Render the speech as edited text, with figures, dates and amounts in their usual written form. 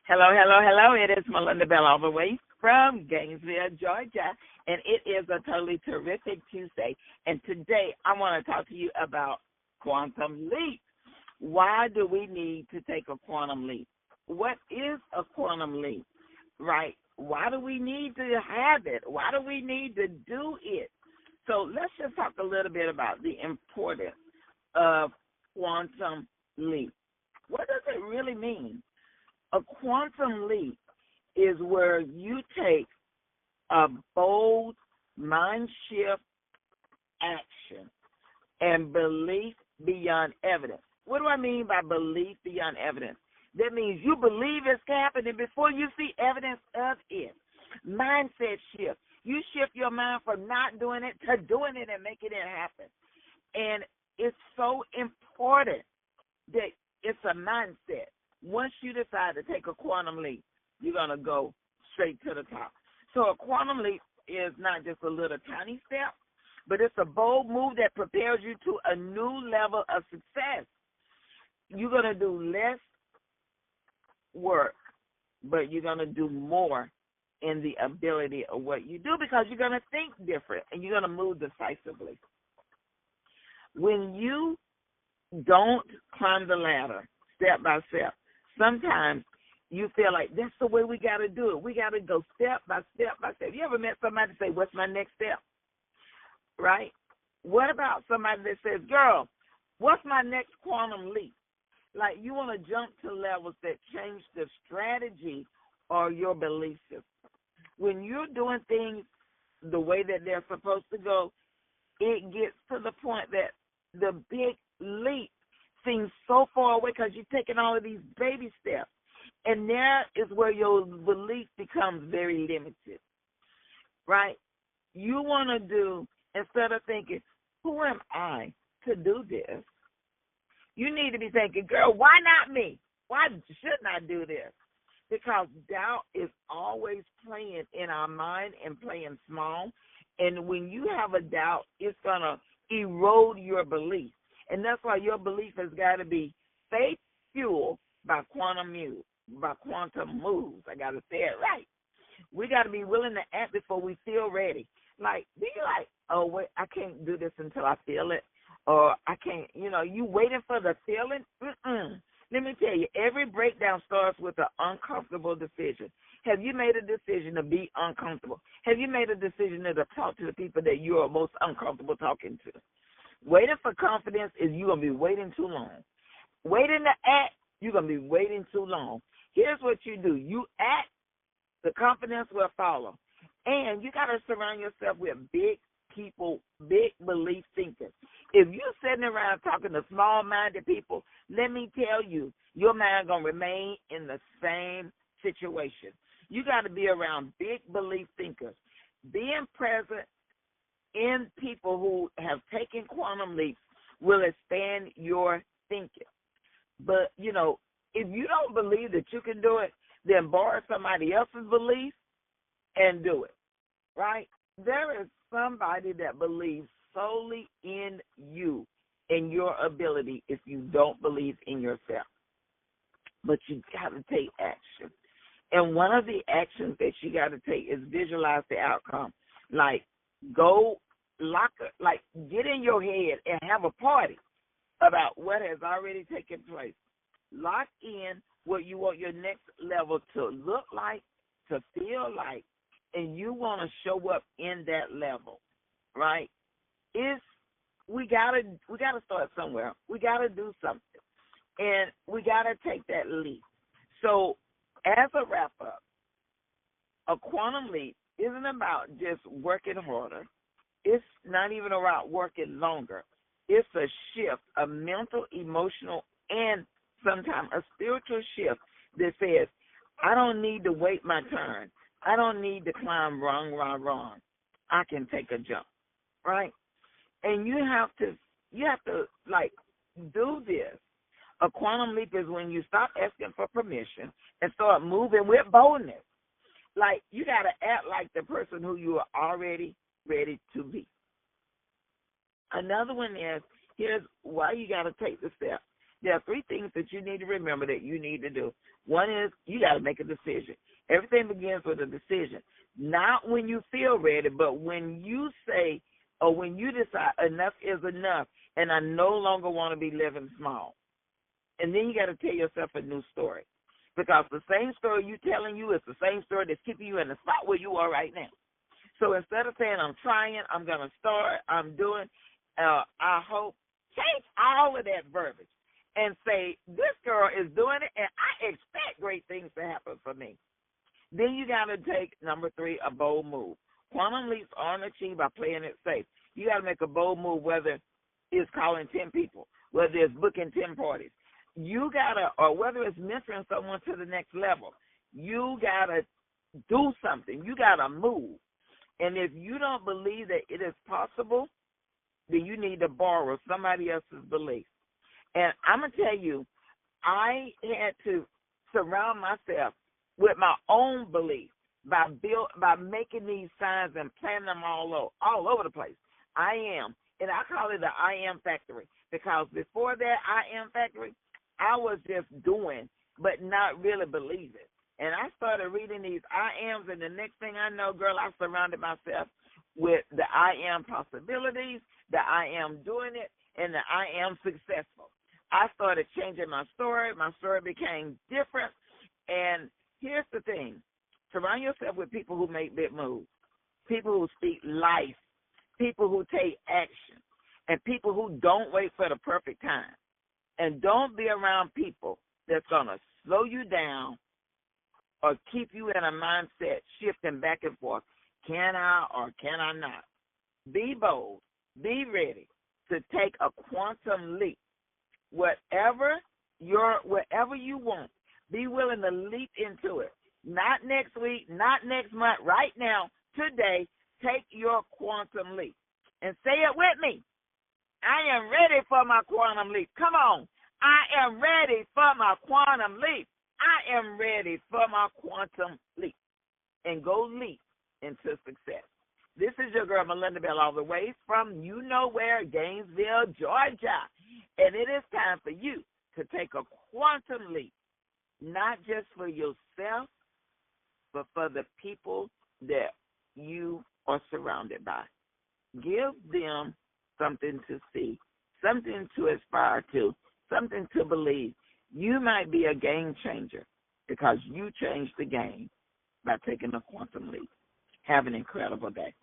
Hello, hello, hello. It is Melinda Bell all the way from Gainesville, Georgia, and it is a totally terrific Tuesday. And today I want to talk to you about quantum leap. Why do we need to take a quantum leap? What is a quantum leap, right? Why do we need to have it? Why do we need to do it? So let's just talk a little bit about the importance of quantum leap. What does it really mean? A quantum leap is where you take a bold mind shift action and belief beyond evidence. What do I mean by belief beyond evidence? That means you believe it's happening before you see evidence of it. Mindset shift. You shift your mind from not doing it to doing it and making it happen. And it's so important that it's a mindset. Once you decide to take a quantum leap, you're going to go straight to the top. So a quantum leap is not just a little tiny step, but it's a bold move that prepares you to a new level of success. You're going to do less work, but you're going to do more in the ability of what you do because you're going to think different and you're going to move decisively. When you don't climb the ladder step by step, sometimes you feel like that's the way we got to do it. We got to go step by step by step. You ever met somebody say, what's my next step? Right? What about somebody that says, girl, what's my next quantum leap? Like you want to jump to levels that change the strategy or your belief system. When you're doing things the way that they're supposed to go, it gets to the point that the big leap seems so far away because you're taking all of these baby steps. And there is where your belief becomes very limited, right? You want to do, instead of thinking, who am I to do this? You need to be thinking, girl, why not me? Why shouldn't I do this? Because doubt is always playing in our mind and playing small. And when you have a doubt, it's going to erode your belief. And that's why your belief has got to be faith fueled by quantum moves. I got to say it right. We got to be willing to act before we feel ready. Like, be like, oh, wait, I can't do this until I feel it. Or I can't, you waiting for the feeling? Let me tell you, every breakdown starts with an uncomfortable decision. Have you made a decision to be uncomfortable? Have you made a decision to talk to the people that you are most uncomfortable talking to? Waiting for confidence is you're going to be waiting too long. Waiting to act, you're going to be waiting too long. Here's what you do. You act, the confidence will follow. And you got to surround yourself with big people, big belief thinkers. If you're sitting around talking to small-minded people, let me tell you, your mind going to remain in the same situation. You got to be around big belief thinkers. Being present in people who have taken quantum leaps will expand your thinking. But, if you don't believe that you can do it, then borrow somebody else's belief and do it, right? There is somebody that believes solely in you and your ability if you don't believe in yourself. But you got to take action. And one of the actions that you got to take is visualize the outcome. Like, get in your head and have a party about what has already taken place. Lock in what you want your next level to look like, to feel like, and you want to show up in that level, right? We gotta start somewhere. We gotta do something, and we gotta take that leap. So, as a wrap up, a quantum leap isn't about just working harder. It's not even about working longer. It's a shift, a mental, emotional, and sometimes a spiritual shift that says, I don't need to wait my turn. I don't need to climb wrong. I can take a jump, right? And you have to do this. A quantum leap is when you stop asking for permission and start moving with boldness. Like, you got to act like the person who you are already ready to be. Another one is, here's why you got to take the step. There are three things that you need to remember that you need to do. One is you got to make a decision. Everything begins with a decision. Not when you feel ready, but when you say or when you decide enough is enough and I no longer want to be living small. And then you got to tell yourself a new story. Because the same story you're telling you is the same story that's keeping you in the spot where you are right now. So instead of saying I'm trying, I'm going to start, I'm doing, I hope, change all of that verbiage and say this girl is doing it and I expect great things to happen for me. Then you got to take, number 3, a bold move. Quantum leaps aren't achieved by playing it safe. You got to make a bold move, whether it's calling 10 people, whether it's booking 10 parties. You got to, or whether it's mentoring someone to the next level, you got to do something. You got to move. And if you don't believe that it is possible, then you need to borrow somebody else's belief. And I'm going to tell you, I had to surround myself with my own belief by making these signs and planting them all over the place. I am. And I call it the I am factory because before that I am factory, I was just doing but not really believing. And I started reading these I ams, and the next thing I know, girl, I surrounded myself with the I am possibilities, the I am doing it, and the I am successful. I started changing my story. My story became different. And here's the thing. Surround yourself with people who make big moves, people who speak life, people who take action, and people who don't wait for the perfect time. And don't be around people that's going to slow you down or keep you in a mindset shifting back and forth. Can I or can I not? Be bold. Be ready to take a quantum leap. Whatever you want, be willing to leap into it. Not next week, not next month, right now, today, take your quantum leap. And say it with me. I am ready for my quantum leap. Come on. I am ready for my quantum leap. I am ready for my quantum leap. And go leap into success. This is your girl, Melinda Bell, all the way from you-know-where, Gainesville, Georgia. And it is time for you to take a quantum leap, not just for yourself, but for the people that you are surrounded by. Give them something to see, something to aspire to, something to believe. You might be a game changer because you changed the game by taking a quantum leap. Have an incredible day.